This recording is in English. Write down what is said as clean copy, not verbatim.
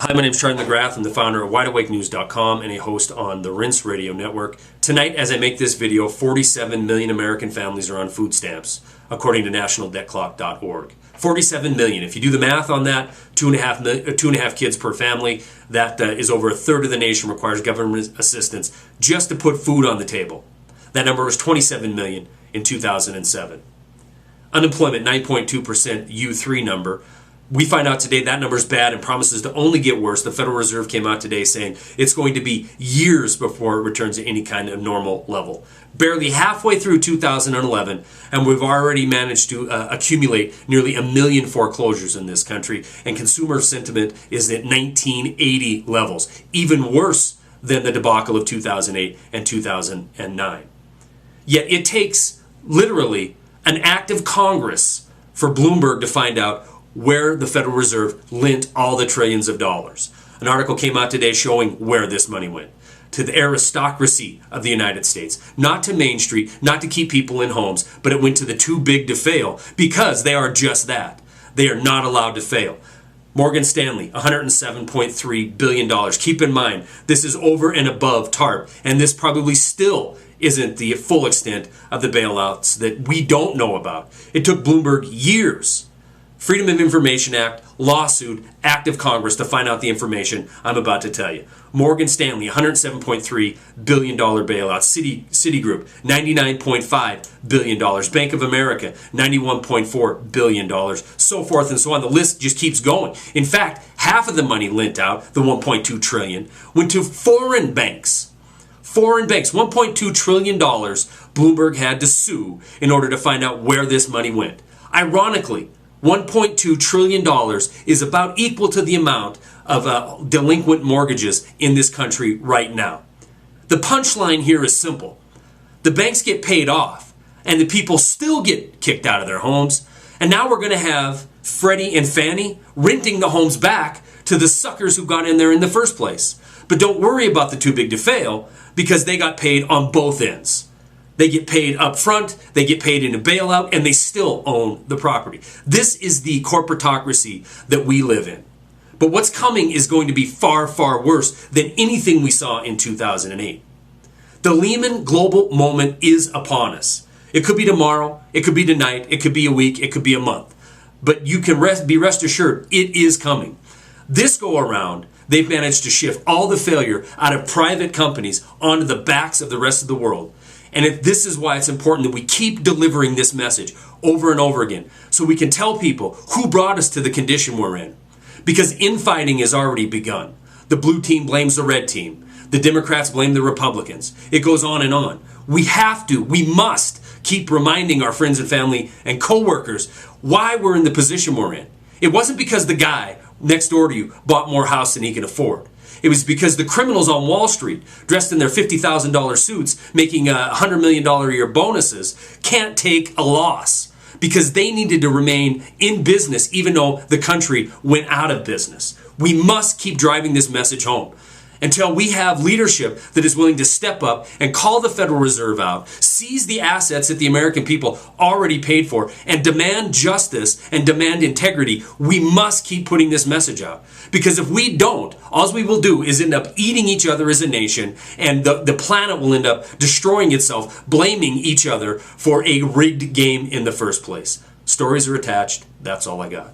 Hi, my name is Charlie McGrath. I'm the founder of WideAwakeNews.com and a host on the Rinse Radio Network. Tonight, as I make this video, 47 million American families are on food stamps, according to NationalDebtClock.org. 47 million. If you do the math on that, two and a half kids per family, that is over a third of the nation requires government assistance just to put food on the table. That number was 27 million in 2007. Unemployment, 9.2% U3 number. We find out today that number is bad and promises to only get worse. The Federal Reserve came out today saying it's going to be years before it returns to any kind of normal level. Barely halfway through 2011, and we've already managed to accumulate nearly 1 million foreclosures in this country, and consumer sentiment is at 1980 levels, even worse than the debacle of 2008 and 2009. Yet it takes literally an act of Congress for Bloomberg to find out where the Federal Reserve lent all the trillions of dollars. An article came out today showing where this money went. To the aristocracy of the United States. Not to Main Street, not to keep people in homes, but it went to the too big to fail because they are just that. They are not allowed to fail. Morgan Stanley, $107.3 billion. Keep in mind, this is over and above TARP, and this probably still isn't the full extent of the bailouts that we don't know about. It took Bloomberg years. Freedom of Information Act, lawsuit, act of Congress to find out the information I'm about to tell you. Morgan Stanley, $107.3 billion bailout. Citigroup, $99.5 billion. Bank of America, $91.4 billion. So forth and so on. The list just keeps going. In fact, half of the money lent out, the $1.2 trillion, went to foreign banks. Foreign banks, $1.2 trillion Bloomberg had to sue in order to find out where this money went. Ironically, $1.2 trillion is about equal to the amount of delinquent mortgages in this country right now. The punchline here is simple. The banks get paid off, and the people still get kicked out of their homes, and now we're going to have Freddie and Fannie renting the homes back to the suckers who got in there in the first place. But don't worry about the too big to fail, because they got paid on both ends. They get paid up front, they get paid in a bailout, and they still own the property. This is the corporatocracy that we live in. But what's coming is going to be far, far worse than anything we saw in 2008. The Lehman global moment is upon us. It could be tomorrow, it could be tonight, it could be a week, it could be a month. But you can be rest assured, it is coming. This go around, they've managed to shift all the failure out of private companies onto the backs of the rest of the world. And this is why it's important that we keep delivering this message over and over again so we can tell people who brought us to the condition we're in. Because infighting has already begun. The blue team blames the red team. The Democrats blame the Republicans. It goes on and on. We must keep reminding our friends and family and co-workers why we're in the position we're in. It wasn't because the guy next door to you bought more house than he can afford. It was because the criminals on Wall Street, dressed in their $50,000 suits, making $100 million a year bonuses, can't take a loss because they needed to remain in business even though the country went out of business. We must keep driving this message home until we have leadership that is willing to step up and call the Federal Reserve out, seize the assets that the American people already paid for, and demand justice and demand integrity. We must keep putting this message out. Because if we don't, all we will do is end up eating each other as a nation, and the planet will end up destroying itself, blaming each other for a rigged game in the first place. Stories are attached. That's all I got.